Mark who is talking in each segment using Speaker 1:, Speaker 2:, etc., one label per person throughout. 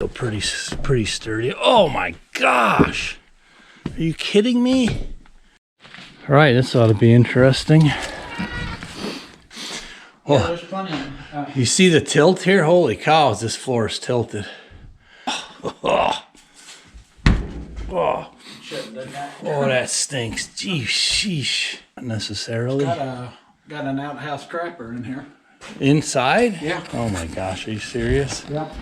Speaker 1: Still pretty sturdy. Oh my gosh! Are you kidding me? All right, this ought to be interesting.
Speaker 2: Yeah, there's plenty.
Speaker 1: You see the tilt here? Holy cows, this floor is tilted. Oh, that stinks. Gee, sheesh. Not necessarily.
Speaker 2: Got an outhouse trapper in here.
Speaker 1: Inside?
Speaker 2: Yeah.
Speaker 1: Oh my gosh, are you serious?
Speaker 2: Yeah.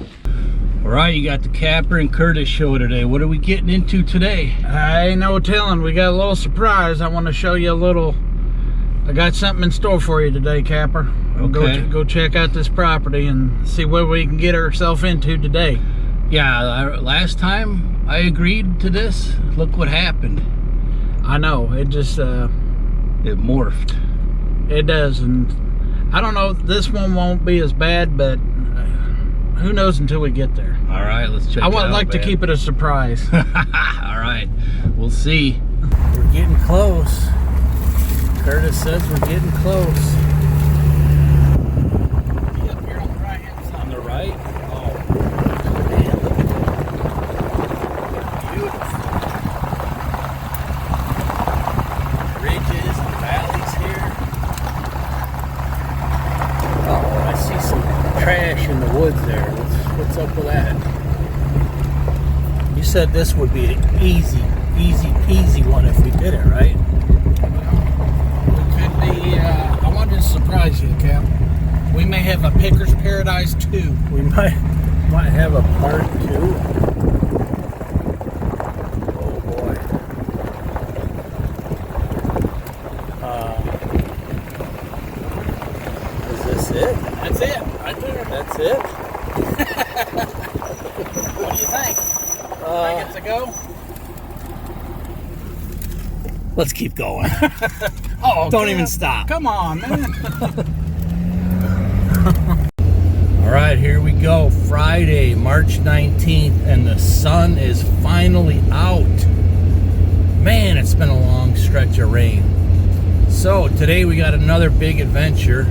Speaker 1: All right, you got the Kapper and Curtis show today. What are we getting into today?
Speaker 2: I ain't no telling. We got a little surprise. I want to show you a little. I got something in store for you today, Kapper.
Speaker 1: Okay.
Speaker 2: Go check out this property and see what we can get ourselves into today.
Speaker 1: Yeah, last time I agreed to this, look what happened.
Speaker 2: I know, it just...
Speaker 1: it morphed.
Speaker 2: It does, and I don't know, this one won't be as bad, but who knows until we get there.
Speaker 1: All right, let's check it out.
Speaker 2: I would like to keep it a surprise.
Speaker 1: All right, we'll see. We're getting close. Curtis says we're getting close.
Speaker 2: Yep, you're on the right-hand side.
Speaker 1: On the right? Oh, man, beautiful. Ridges and valleys here. Oh, I see some trash in the woods there. What's up with that? You said this would be an easy peasy one if we did it, right?
Speaker 2: I wanted to surprise you, Cap. We may have a picker's paradise too.
Speaker 1: We might have a part 2. Oh boy. Is this it?
Speaker 2: That's it, right there.
Speaker 1: That's it?
Speaker 2: What do you think? Think it's a go?
Speaker 1: Let's keep going.
Speaker 2: Oh,
Speaker 1: Don't even stop.
Speaker 2: Come on, man.
Speaker 1: All right, here we go. Friday, March 19th, and the sun is finally out. Man, it's been a long stretch of rain. So today we got another big adventure.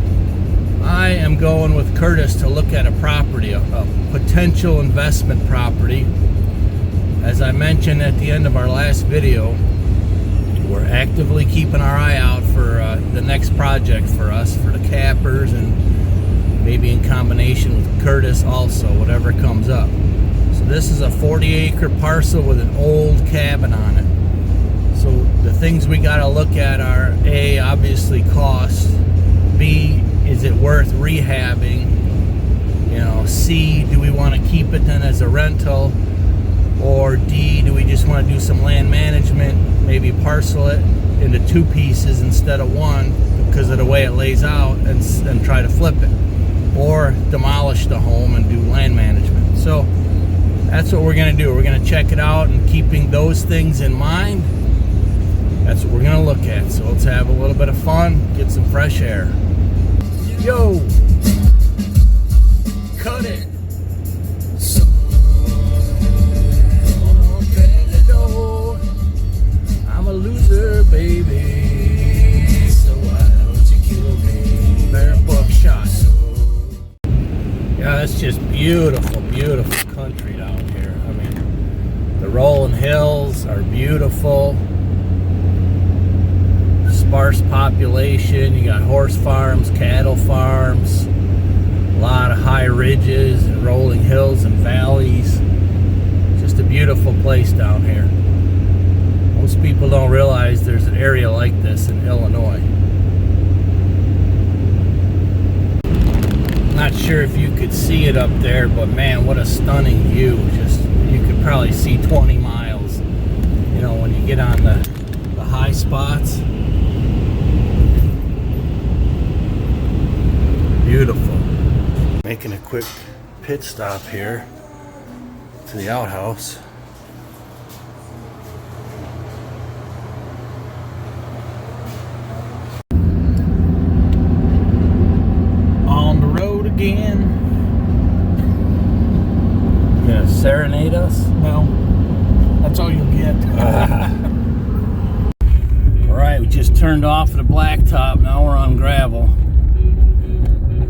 Speaker 1: I am going with Curtis to look at a property, a potential investment property. As I mentioned at the end of our last video, we're actively keeping our eye out for the next project for us, for the Kappers, and maybe in combination with Curtis also, whatever comes up. So this is a 40-acre parcel with an old cabin on it. So the things we got to look at are A, obviously cost, B, is it worth rehabbing, you know, C, do we want to keep it then as a rental, or D, do we just want to do some land management, maybe parcel it into 2 pieces instead of 1 because of the way it lays out, and try to flip it, or demolish the home and do land management. So that's what we're going to do. We're going to check it out, and keeping those things in mind, that's what we're going to look at. So let's have a little bit of fun, get some fresh air. Yo, cut it. I'm a loser, baby, so why don't you kill me? Bear buckshot. Yeah, it's just beautiful, beautiful country down here. I mean, the rolling hills are beautiful. Sparse population. You got horse farms, cattle farms, a lot of high ridges and rolling hills and valleys. Just a beautiful place down here. Most people don't realize there's an area like this in Illinois. Not sure if you could see it up there, but man, what a stunning view. Just, you could probably see 20 miles, you know, when you get on the high spots. Beautiful. Making a quick pit stop here to the outhouse.
Speaker 2: On the road again.
Speaker 1: You gonna serenade us?
Speaker 2: No, that's all you'll get.
Speaker 1: All right, we just turned off the blacktop. Now we're on gravel.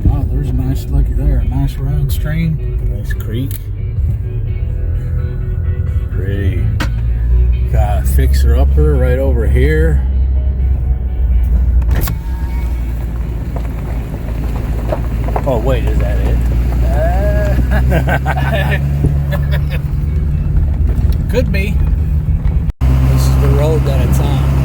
Speaker 2: Oh, there's a nice looky there, a nice round stream.
Speaker 1: Nice creek. fixer upper right over here. Oh wait, is that it? Could be. This is the road that it's on.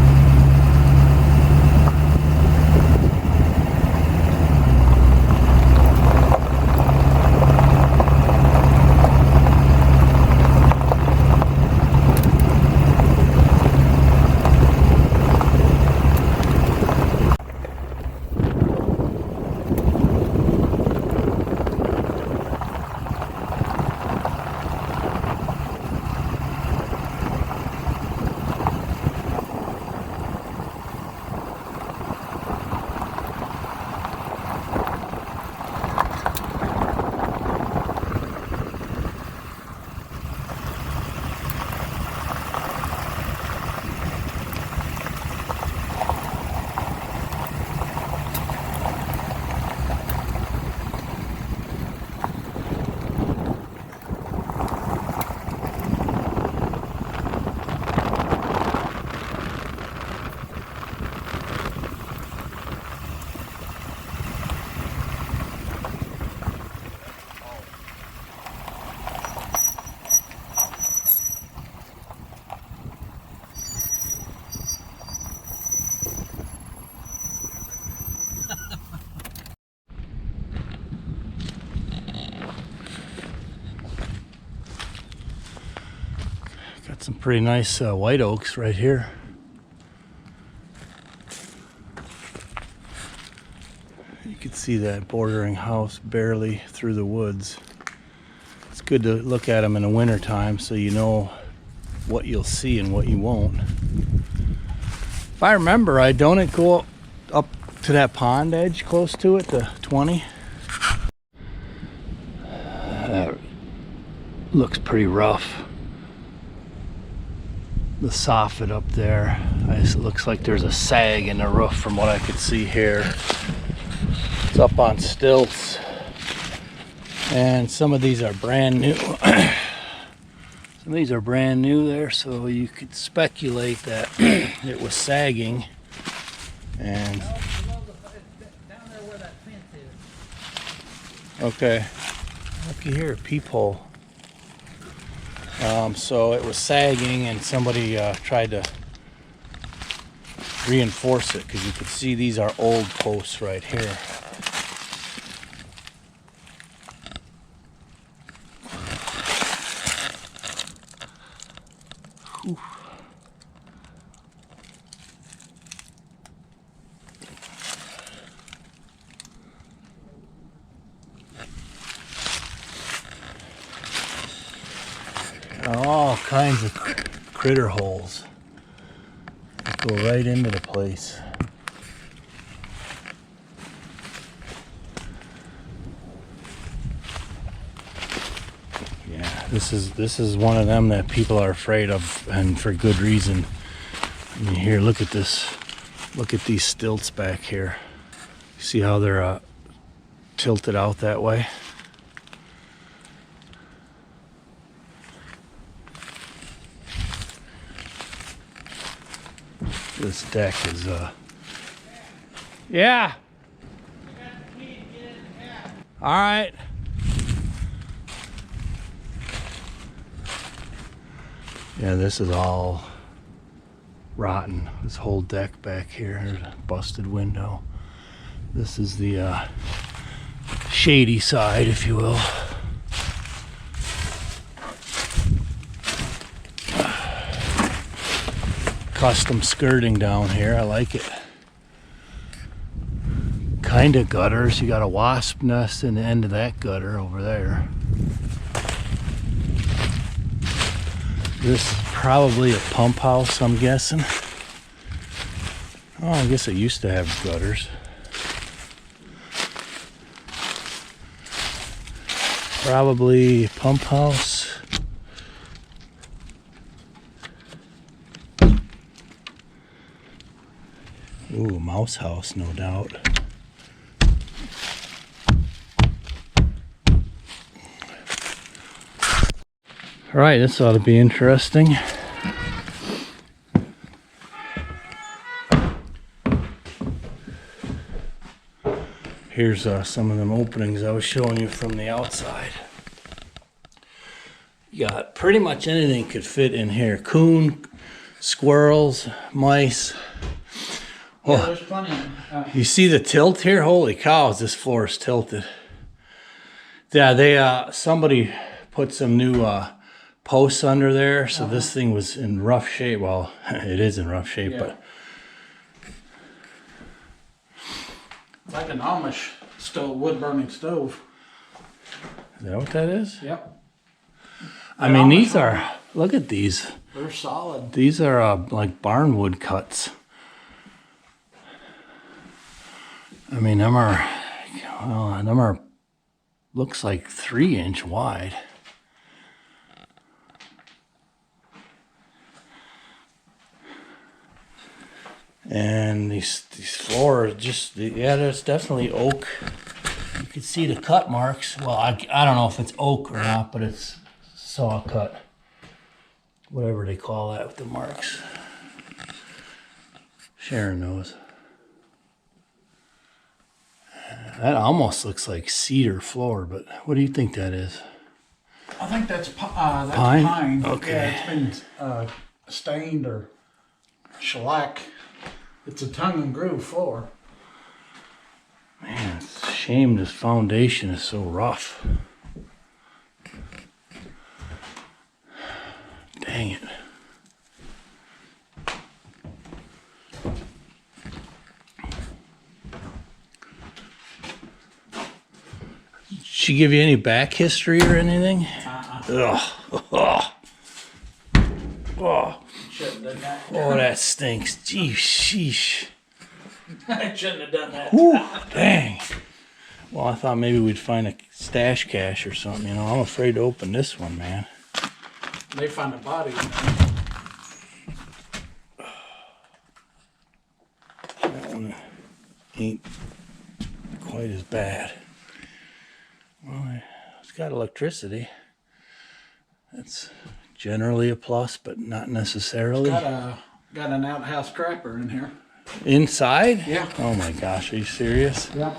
Speaker 1: Got some pretty nice white oaks right here. You can see that bordering house barely through the woods. It's good to look at them in the winter time so you know what you'll see and what you won't. If I remember right, don't it go up to that pond edge close to it, the 20? That looks pretty rough. The soffit up there, it looks like there's a sag in the roof from what I could see here. It's up on stilts, and some of these are brand new. Some of these are brand new there, so you could speculate that it was sagging. And okay, looky here, peephole. So it was sagging, and somebody tried to reinforce it, because you could see these are old posts right here. Whew. All kinds of critter holes that go right into the place. Yeah, this is one of them that people are afraid of, and for good reason. I mean, here, look at this. Look at these stilts back here. You see how they're tilted out that way? This deck is yeah. All right. Yeah, this is all rotten. This whole deck back here, there's a busted window. This is the shady side, if you will. Custom skirting down here, I like it. Kind of gutters. You got a wasp nest in the end of that gutter over there. This is probably a pump house, I'm guessing. Oh, I guess it used to have gutters. Probably pump house. Ooh, mouse house, no doubt. All right, this ought to be interesting. Here's some of them openings I was showing you from the outside. You got pretty much anything could fit in here. Coon, squirrels, mice.
Speaker 2: Yeah, there's plenty.
Speaker 1: You see the tilt here? Holy cows, this floor is tilted. Yeah, they somebody put some new posts under there, so this thing was in rough shape. Well, it is in rough shape, but
Speaker 2: it's like an Amish stove, wood burning stove.
Speaker 1: Is that what that is?
Speaker 2: Yep.
Speaker 1: I mean, these are, look at these.
Speaker 2: They're solid.
Speaker 1: These are like barnwood cuts. I mean, them are, well, them are, looks like 3-inch wide. And these floors just, yeah, there's definitely oak. You can see the cut marks. Well, I don't know if it's oak or not, but it's saw cut. Whatever they call that with the marks. Sharon knows. That almost looks like cedar floor, but what do you think that is?
Speaker 2: I think that's
Speaker 1: Pine?
Speaker 2: pine.
Speaker 1: Okay.
Speaker 2: Yeah, it's been stained or shellac. It's a tongue and groove floor.
Speaker 1: Man, it's a shame this foundation is so rough. Dang it. Did she give you any back history or anything? Ugh. Oh. Oh.
Speaker 2: Shouldn't have done that.
Speaker 1: Oh, that stinks. Gee, sheesh.
Speaker 2: I shouldn't have done that.
Speaker 1: Whew, dang. Well, I thought maybe we'd find a stash cache or something. You know, I'm afraid to open this one, man.
Speaker 2: They find a body in there.
Speaker 1: That one ain't quite as bad. Well, it's got electricity. That's generally a plus, but not necessarily.
Speaker 2: Got an outhouse crapper in here.
Speaker 1: Inside?
Speaker 2: Yeah.
Speaker 1: Oh my gosh, are you serious?
Speaker 2: Yep.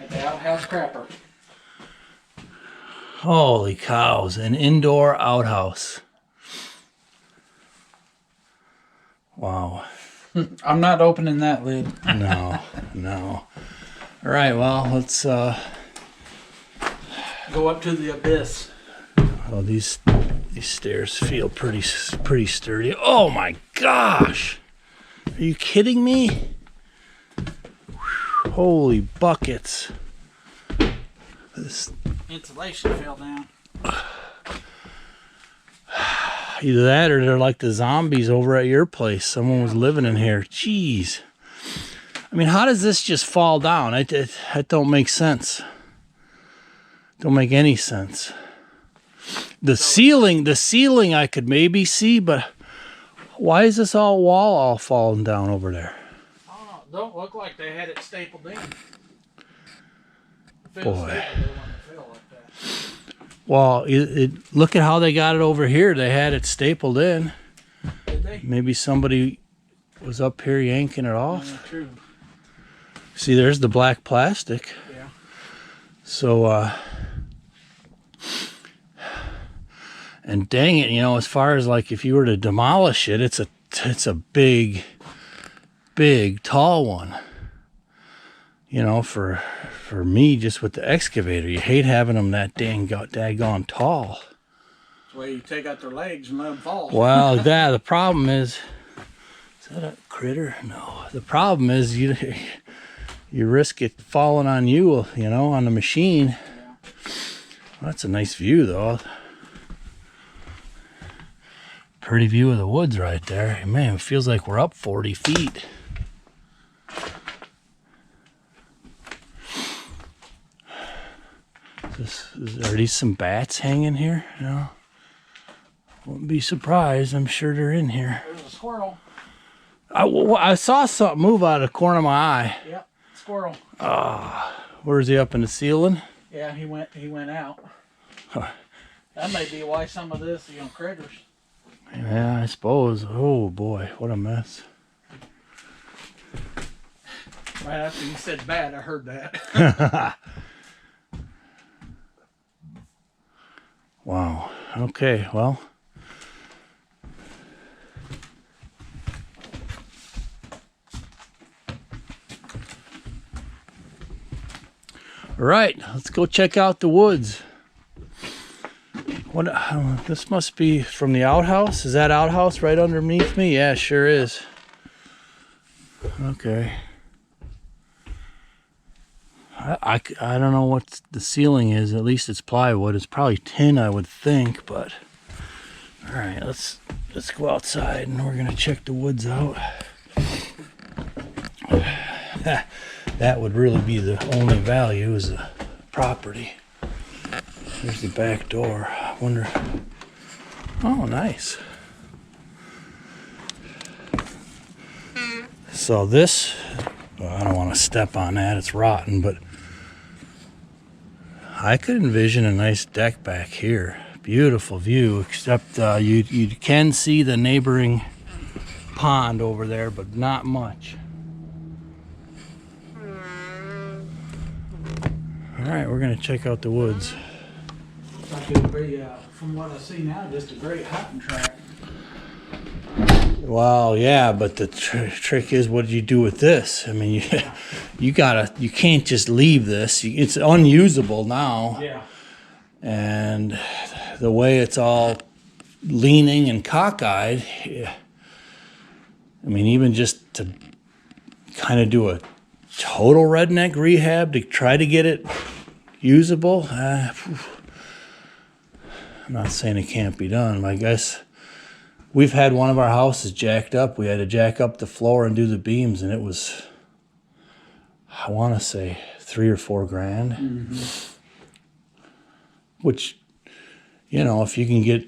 Speaker 2: The outhouse crapper.
Speaker 1: Holy cows, an indoor outhouse. Wow.
Speaker 2: I'm not opening that lid.
Speaker 1: No, no. All right, well, let's
Speaker 2: Go up to the abyss.
Speaker 1: oh, these stairs feel pretty sturdy. Oh my gosh. Are you kidding me? Holy buckets. This,
Speaker 2: Insulation fell down.
Speaker 1: either that or they're like the zombies over at your place. Someone was living in here. Jeez. I mean, how does this just fall down? That don't make sense. Don't make any sense. The ceiling I could maybe see, but why is this wall all falling down over there?
Speaker 2: Oh, don't look like they had it stapled in.
Speaker 1: Boy. Well, look at how they got it over here. They had it stapled in.
Speaker 2: Did they?
Speaker 1: Maybe somebody was up here yanking it off.
Speaker 2: True.
Speaker 1: See, there's the black plastic.
Speaker 2: Yeah.
Speaker 1: So, and dang it, you know, as far as like if you were to demolish it, it's a big, tall one. You know, for me, just with the excavator, you hate having them that daggone tall.
Speaker 2: That's why you take out their legs and let them fall.
Speaker 1: Well, the problem is that a critter? No. The problem is you risk it falling on you, you know, on the machine.
Speaker 2: Yeah.
Speaker 1: Well, that's a nice view, though. Pretty view of the woods right there. Man, it feels like we're up 40 feet. Are these some bats hanging here? No. Wouldn't be surprised. I'm sure they're in here.
Speaker 2: There's a squirrel.
Speaker 1: I saw something move out of the corner of my eye.
Speaker 2: Yep, squirrel.
Speaker 1: Where's he, up in the ceiling?
Speaker 2: Yeah, he went out.
Speaker 1: Huh.
Speaker 2: That may be why some of this, critters.
Speaker 1: Yeah, I suppose. Oh boy, what a mess.
Speaker 2: Right after you said bad, I heard that.
Speaker 1: Wow. Okay, well. All right, let's go check out the woods. What? This must be from the outhouse. Is that outhouse right underneath me? Yeah, sure is. Okay. I don't know what the ceiling is. At least it's plywood. It's probably tin, I would think. But all right, let's go outside and we're gonna check the woods out. That would really be the only value is the property. There's the back door. I wonder. Oh, nice. So this, well, I don't want to step on that. It's rotten, but I could envision a nice deck back here. Beautiful view, except you can see the neighboring pond over there, but not much. All right, we're gonna check out the woods.
Speaker 2: Like it'll be, from what I see now, just a great hunting track.
Speaker 1: Well, yeah, but the trick is, what do you do with this? I mean, you can't just leave this. It's unusable now.
Speaker 2: Yeah.
Speaker 1: And the way it's all leaning and cockeyed, I mean, even just to kind of do a total redneck rehab to try to get it usable, I'm not saying it can't be done, but I guess we've had one of our houses jacked up. We had to jack up the floor and do the beams, and it was, I want to say, $3 or $4 grand.
Speaker 2: Mm-hmm.
Speaker 1: Which, you know, if you can get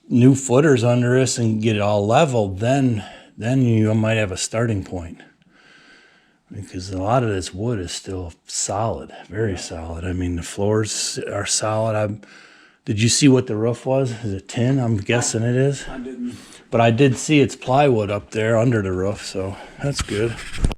Speaker 1: new footers under us and get it all leveled, then you might have a starting point. Because a lot of this wood is still solid, very solid. I mean, the floors are solid. Did you see what the roof was? Is it tin? I'm guessing it is.
Speaker 2: I didn't.
Speaker 1: But I did see it's plywood up there under the roof, so that's good.